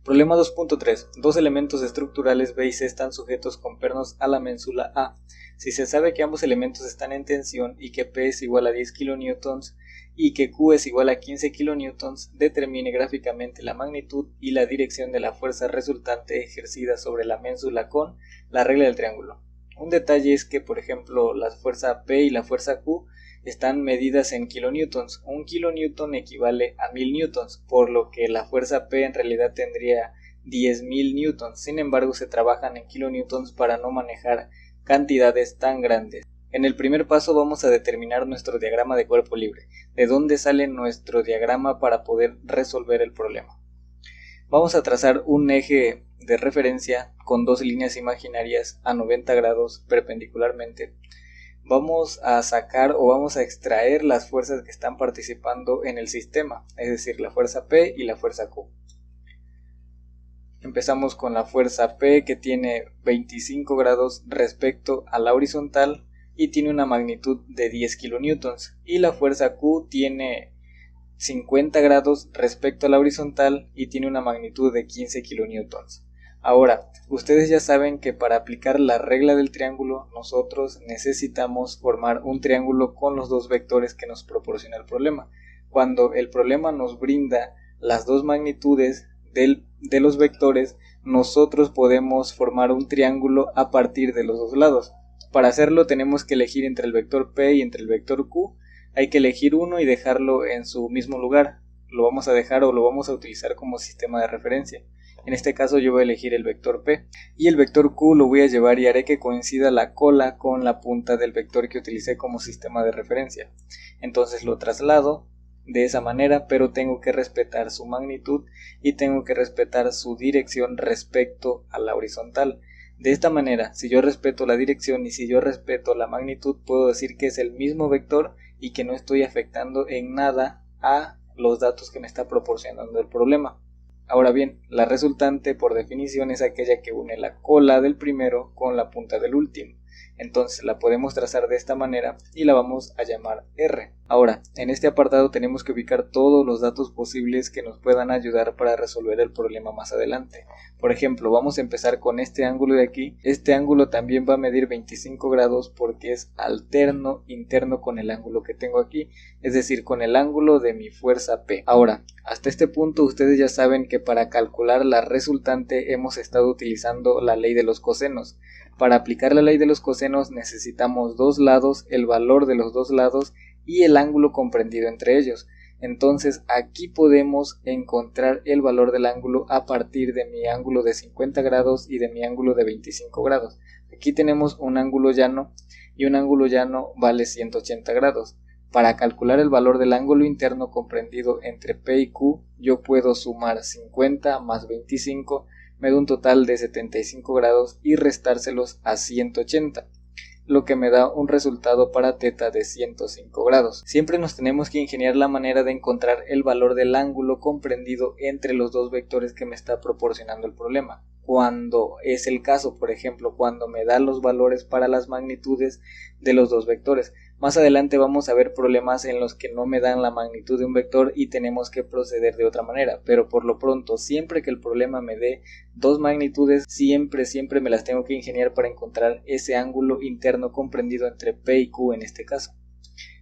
Problema 2.3. Dos elementos estructurales B y C están sujetos con pernos a la ménsula A. Si se sabe que ambos elementos están en tensión y que P es igual a 10 kN y que Q es igual a 15 kN, determine gráficamente la magnitud y la dirección de la fuerza resultante ejercida sobre la ménsula con la regla del triángulo. Un detalle es que, por ejemplo, la fuerza P y la fuerza Q están medidas en kilonewtons. Un kilonewton equivale a 1000 newtons, por lo que la fuerza P en realidad tendría 10.000 newtons. Sin embargo, se trabajan en kilonewtons para no manejar cantidades tan grandes. En el primer paso vamos a determinar nuestro diagrama de cuerpo libre, de dónde sale nuestro diagrama para poder resolver el problema. Vamos a trazar un eje de referencia con dos líneas imaginarias a 90 grados perpendicularmente. Vamos a sacar o vamos a extraer las fuerzas que están participando en el sistema, es decir, la fuerza P y la fuerza Q. Empezamos con la fuerza P, que tiene 25 grados respecto a la horizontal y tiene una magnitud de 10 kilonewtons, y la fuerza Q tiene 50 grados respecto a la horizontal y tiene una magnitud de 15 kilonewtons. Ahora, ustedes ya saben que para aplicar la regla del triángulo nosotros necesitamos formar un triángulo con los dos vectores que nos proporciona el problema. Cuando el problema nos brinda las dos magnitudes de los vectores, nosotros podemos formar un triángulo a partir de los dos lados. Para hacerlo tenemos que elegir entre el vector P y entre el vector Q. Hay que elegir uno y dejarlo en su mismo lugar. Lo vamos a dejar o lo vamos a utilizar como sistema de referencia. En este caso yo voy a elegir el vector P y el vector Q lo voy a llevar y haré que coincida la cola con la punta del vector que utilicé como sistema de referencia. Entonces lo traslado de esa manera, pero tengo que respetar su magnitud y tengo que respetar su dirección respecto a la horizontal. De esta manera, si yo respeto la dirección y si yo respeto la magnitud, puedo decir que es el mismo vector y que no estoy afectando en nada a los datos que me está proporcionando el problema. Ahora bien, la resultante por definición es aquella que une la cola del primero con la punta del último. Entonces la podemos trazar de esta manera y la vamos a llamar R. Ahora, en este apartado tenemos que ubicar todos los datos posibles que nos puedan ayudar para resolver el problema más adelante. Por ejemplo, vamos a empezar con este ángulo de aquí. Este ángulo también va a medir 25 grados porque es alterno interno con el ángulo que tengo aquí, es decir, con el ángulo de mi fuerza P. Ahora, hasta este punto ustedes ya saben que para calcular la resultante hemos estado utilizando la ley de los cosenos. Para aplicar la ley de los cosenos necesitamos dos lados, el valor de los dos lados y el ángulo comprendido entre ellos. Entonces aquí podemos encontrar el valor del ángulo a partir de mi ángulo de 50 grados y de mi ángulo de 25 grados. Aquí tenemos un ángulo llano y un ángulo llano vale 180 grados. Para calcular el valor del ángulo interno comprendido entre P y Q, yo puedo sumar 50 más 25, me da un total de 75 grados y restárselos a 180, lo que me da un resultado para θ de 105 grados. Siempre nos tenemos que ingeniar la manera de encontrar el valor del ángulo comprendido entre los dos vectores que me está proporcionando el problema. Cuando es el caso, por ejemplo, cuando me da los valores para las magnitudes de los dos vectores. Más adelante vamos a ver problemas en los que no me dan la magnitud de un vector y tenemos que proceder de otra manera, pero por lo pronto, siempre que el problema me dé dos magnitudes, siempre me las tengo que ingeniar para encontrar ese ángulo interno comprendido entre P y Q en este caso.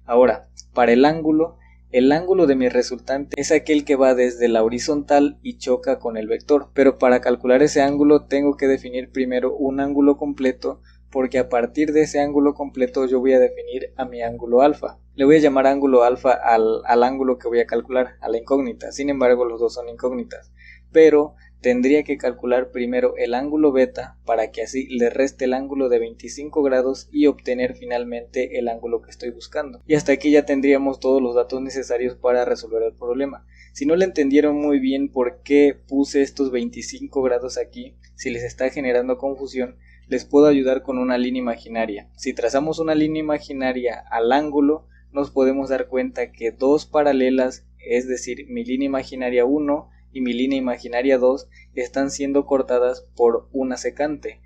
Ahora, para el ángulo de mi resultante es aquel que va desde la horizontal y choca con el vector, pero para calcular ese ángulo tengo que definir primero un ángulo completo, porque a partir de ese ángulo completo yo voy a definir a mi ángulo alfa. Le voy a llamar ángulo alfa al ángulo que voy a calcular, a la incógnita. Sin embargo, los dos son incógnitas, pero tendría que calcular primero el ángulo beta para que así le reste el ángulo de 25 grados y obtener finalmente el ángulo que estoy buscando. Y hasta aquí ya tendríamos todos los datos necesarios para resolver el problema. Si no le entendieron muy bien por qué puse estos 25 grados aquí, si les está generando confusión, les puedo ayudar con una línea imaginaria. Si trazamos una línea imaginaria al ángulo, nos podemos dar cuenta que dos paralelas, es decir, mi línea imaginaria 1 y mi línea imaginaria 2, están siendo cortadas por una secante.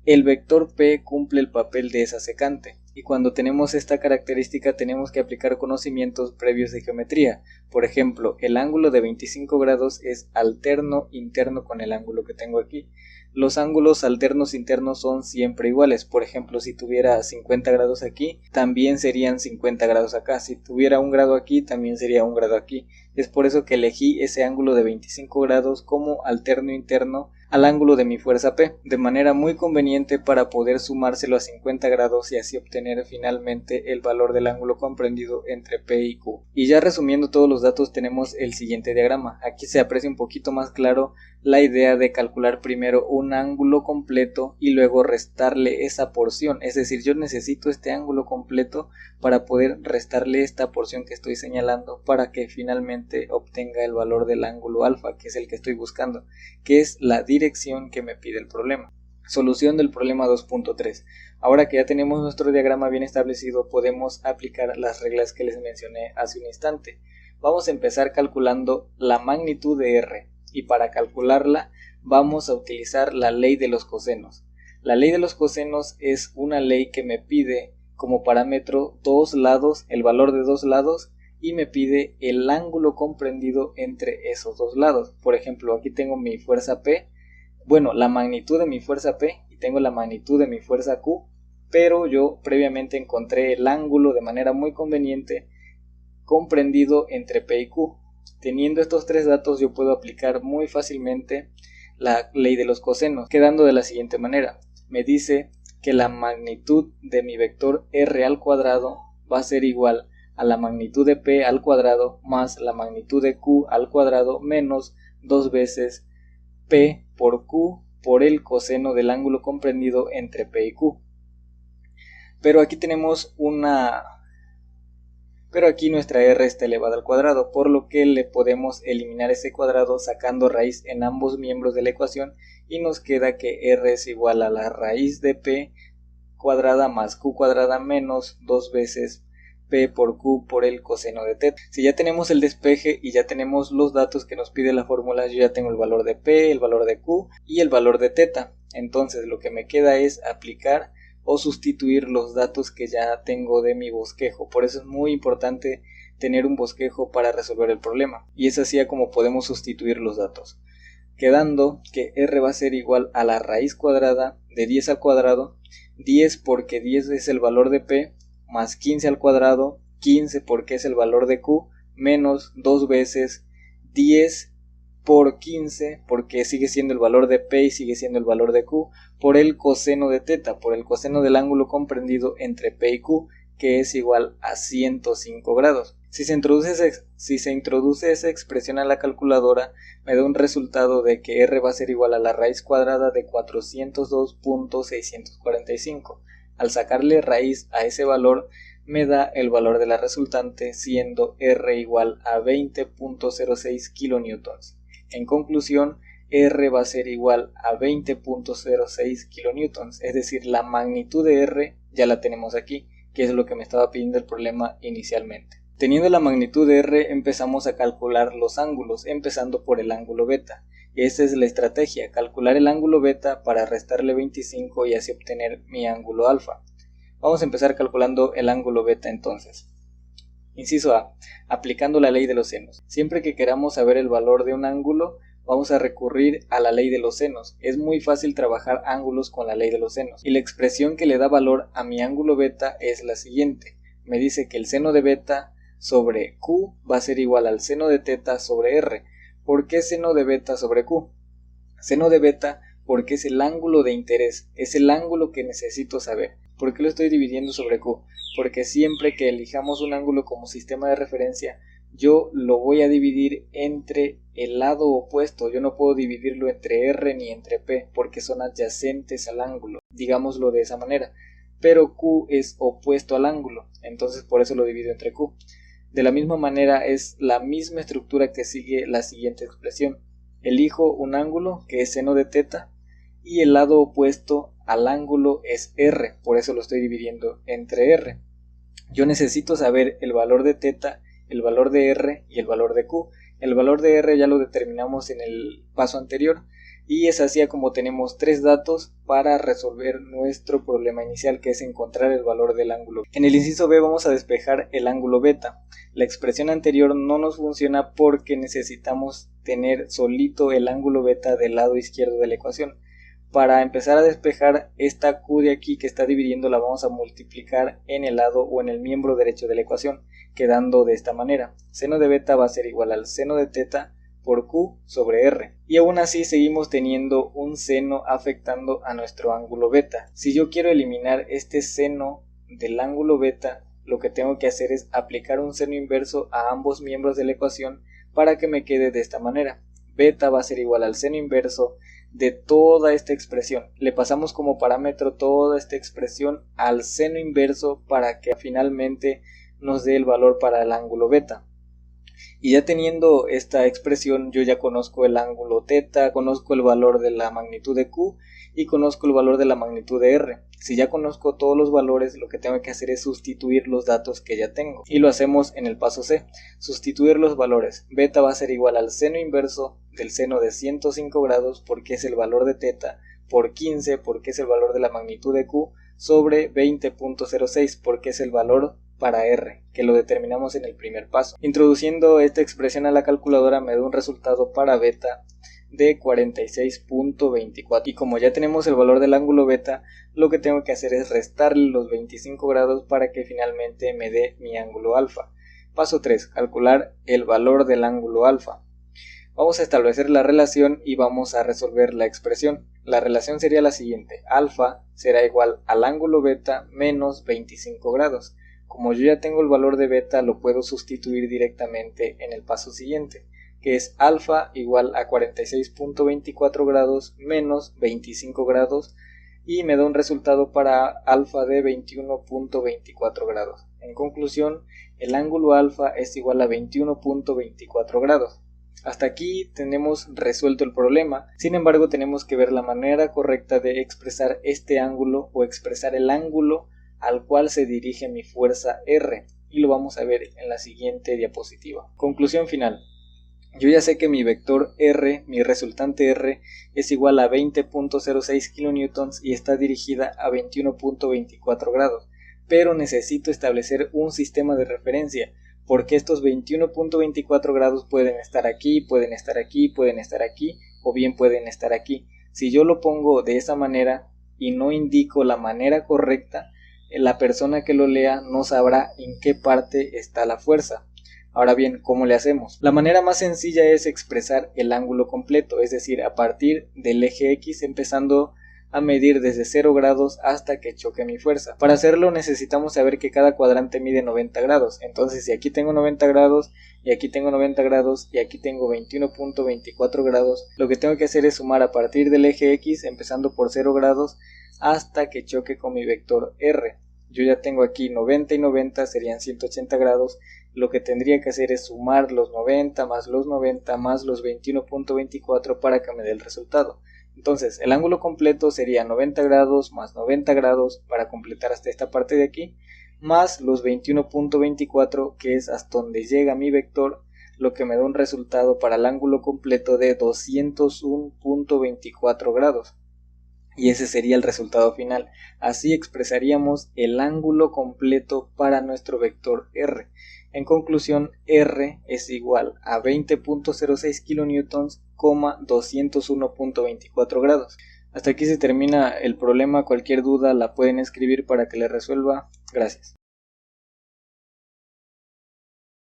El vector P cumple el papel de esa secante. Y cuando tenemos esta característica tenemos que aplicar conocimientos previos de geometría. Por ejemplo, el ángulo de 25 grados es alterno interno con el ángulo que tengo aquí. Los ángulos alternos internos son siempre iguales. Por ejemplo, si tuviera 50 grados aquí, también serían 50 grados acá. Si tuviera 1 grado aquí, también sería 1 grado aquí. Es por eso que elegí ese ángulo de 25 grados como alterno interno al ángulo de mi fuerza P, de manera muy conveniente para poder sumárselo a 50 grados y así obtener finalmente el valor del ángulo comprendido entre P y Q. Y ya resumiendo todos los datos tenemos el siguiente diagrama. Aquí se aprecia un poquito más claro la idea de calcular primero un ángulo completo y luego restarle esa porción, es decir, yo necesito este ángulo completo para poder restarle esta porción que estoy señalando para que finalmente obtenga el valor del ángulo alfa, que es el que estoy buscando, que es la dirección que me pide el problema. Solución del problema 2.3. Ahora que ya tenemos nuestro diagrama bien establecido, podemos aplicar las reglas que les mencioné hace un instante. Vamos a empezar calculando la magnitud de R. Y para calcularla vamos a utilizar la ley de los cosenos. La ley de los cosenos es una ley que me pide como parámetro dos lados, el valor de dos lados, y me pide el ángulo comprendido entre esos dos lados. Por ejemplo, aquí tengo mi fuerza P, la magnitud de mi fuerza P y tengo la magnitud de mi fuerza Q, pero yo previamente encontré el ángulo de manera muy conveniente comprendido entre P y Q. Teniendo estos tres datos yo puedo aplicar muy fácilmente la ley de los cosenos, quedando de la siguiente manera. Me dice que la magnitud de mi vector R al cuadrado va a ser igual a la magnitud de P al cuadrado más la magnitud de Q al cuadrado menos 2 veces P por Q por el coseno del ángulo comprendido entre P y Q. Pero aquí nuestra R está elevada al cuadrado, por lo que le podemos eliminar ese cuadrado sacando raíz en ambos miembros de la ecuación y nos queda que R es igual a la raíz de P cuadrada más Q cuadrada menos 2 veces P por Q por el coseno de θ. Si ya tenemos el despeje y ya tenemos los datos que nos pide la fórmula, yo ya tengo el valor de P, el valor de Q y el valor de θ. Entonces lo que me queda es aplicar o sustituir los datos que ya tengo de mi bosquejo. Por eso es muy importante tener un bosquejo para resolver el problema. Y es así como podemos sustituir los datos. Quedando que R va a ser igual a la raíz cuadrada de 10 al cuadrado, 10 porque 10 es el valor de P, más 15 al cuadrado, 15 porque es el valor de Q, menos 2 veces 10 por 15 porque sigue siendo el valor de P y sigue siendo el valor de Q por el coseno de θ, por el coseno del ángulo comprendido entre P y Q, que es igual a 105 grados. Si se introduce esa expresión a la calculadora, me da un resultado de que R va a ser igual a la raíz cuadrada de 402.645. Al sacarle raíz a ese valor, me da el valor de la resultante, siendo R igual a 20.06 kilonewtons. En conclusión, R va a ser igual a 20.06 kilonewtons, es decir, la magnitud de R ya la tenemos aquí, que es lo que me estaba pidiendo el problema inicialmente. Teniendo la magnitud de R, empezamos a calcular los ángulos, empezando por el ángulo beta. Esa es la estrategia, calcular el ángulo beta para restarle 25 y así obtener mi ángulo alfa. Vamos a empezar calculando el ángulo beta entonces. Inciso A. Aplicando la ley de los senos. Siempre que queramos saber el valor de un ángulo, vamos a recurrir a la ley de los senos. Es muy fácil trabajar ángulos con la ley de los senos. Y la expresión que le da valor a mi ángulo beta es la siguiente. Me dice que el seno de beta sobre Q va a ser igual al seno de θ sobre R. ¿Por qué seno de beta sobre Q? Seno de beta porque es el ángulo de interés, es el ángulo que necesito saber. ¿Por qué lo estoy dividiendo sobre Q? Porque siempre que elijamos un ángulo como sistema de referencia, yo lo voy a dividir entre el lado opuesto. Yo no puedo dividirlo entre R ni entre P porque son adyacentes al ángulo, digámoslo de esa manera. Pero Q es opuesto al ángulo, entonces por eso lo divido entre Q. De la misma manera es la misma estructura que sigue la siguiente expresión. Elijo un ángulo que es seno de θ y el lado opuesto al ángulo es R, por eso lo estoy dividiendo entre R. Yo necesito saber el valor de θ, el valor de R y el valor de Q. El valor de R ya lo determinamos en el paso anterior. y es así como tenemos tres datos para resolver nuestro problema inicial, que es encontrar el valor del ángulo. En el inciso B vamos a despejar el ángulo beta. La expresión anterior no nos funciona porque necesitamos tener solito el ángulo beta del lado izquierdo de la ecuación. Para empezar a despejar esta Q de aquí que está dividiendo, la vamos a multiplicar en el lado o en el miembro derecho de la ecuación, quedando de esta manera. Seno de beta va a ser igual al seno de teta por Q sobre R. Y aún así seguimos teniendo un seno afectando a nuestro ángulo beta. Si yo quiero eliminar este seno del ángulo beta, lo que tengo que hacer es aplicar un seno inverso a ambos miembros de la ecuación para que me quede de esta manera. Beta va a ser igual al seno inverso de toda esta expresión. Le pasamos como parámetro toda esta expresión al seno inverso para que finalmente nos dé el valor para el ángulo beta. Y ya teniendo esta expresión, yo ya conozco el ángulo teta, conozco el valor de la magnitud de Q y conozco el valor de la magnitud de R. Si ya conozco todos los valores, lo que tengo que hacer es sustituir los datos que ya tengo. Y lo hacemos en el paso C. Sustituir los valores. Beta va a ser igual al seno inverso del seno de 105 grados porque es el valor de teta, por 15 porque es el valor de la magnitud de Q, sobre 20.06 porque es el valor para R, que lo determinamos en el primer paso. Introduciendo esta expresión a la calculadora me da un resultado para beta de 46.24, y como ya tenemos el valor del ángulo beta, lo que tengo que hacer es restarle los 25 grados para que finalmente me dé mi ángulo alfa. Paso 3. Calcular el valor del ángulo alfa. Vamos a establecer la relación y vamos a resolver la expresión. La relación sería la siguiente: alfa será igual al ángulo beta menos 25 grados. Como yo ya tengo el valor de beta, lo puedo sustituir directamente en el paso siguiente, que es alfa igual a 46.24 grados menos 25 grados, y me da un resultado para alfa de 21.24 grados. En conclusión, el ángulo alfa es igual a 21.24 grados. Hasta aquí tenemos resuelto el problema. Sin embargo, tenemos que ver la manera correcta de expresar este ángulo o expresar el ángulo al cual se dirige mi fuerza R, y lo vamos a ver en la siguiente diapositiva. Conclusión final. Yo ya sé que mi vector R, mi resultante R, es igual a 20.06 kN y está dirigida a 21.24 grados, pero necesito establecer un sistema de referencia, porque estos 21.24 grados pueden estar aquí, pueden estar aquí, pueden estar aquí, o bien pueden estar aquí. Si yo lo pongo de esa manera y no indico la manera correcta, la persona que lo lea no sabrá en qué parte está la fuerza. Ahora bien, ¿cómo le hacemos? La manera más sencilla es expresar el ángulo completo, es decir, a partir del eje X, empezando a medir desde 0 grados hasta que choque mi fuerza. Para hacerlo necesitamos saber que cada cuadrante mide 90 grados. Entonces, si aquí tengo 90 grados, y aquí tengo 90 grados, y aquí tengo 21.24 grados, lo que tengo que hacer es sumar a partir del eje X, empezando por 0 grados, hasta que choque con mi vector R. Yo ya tengo aquí 90 y 90, serían 180 grados. Lo que tendría que hacer es sumar los 90 más los 90 más los 21.24 para que me dé el resultado. Entonces, el ángulo completo sería 90 grados más 90 grados para completar hasta esta parte de aquí, más los 21.24, que es hasta donde llega mi vector, lo que me da un resultado para el ángulo completo de 201.24 grados. Y ese sería el resultado final. Así expresaríamos el ángulo completo para nuestro vector R. En conclusión, R es igual a 20.06 kN, 201.24 grados. Hasta aquí se termina el problema. Cualquier duda la pueden escribir para que le resuelva. Gracias.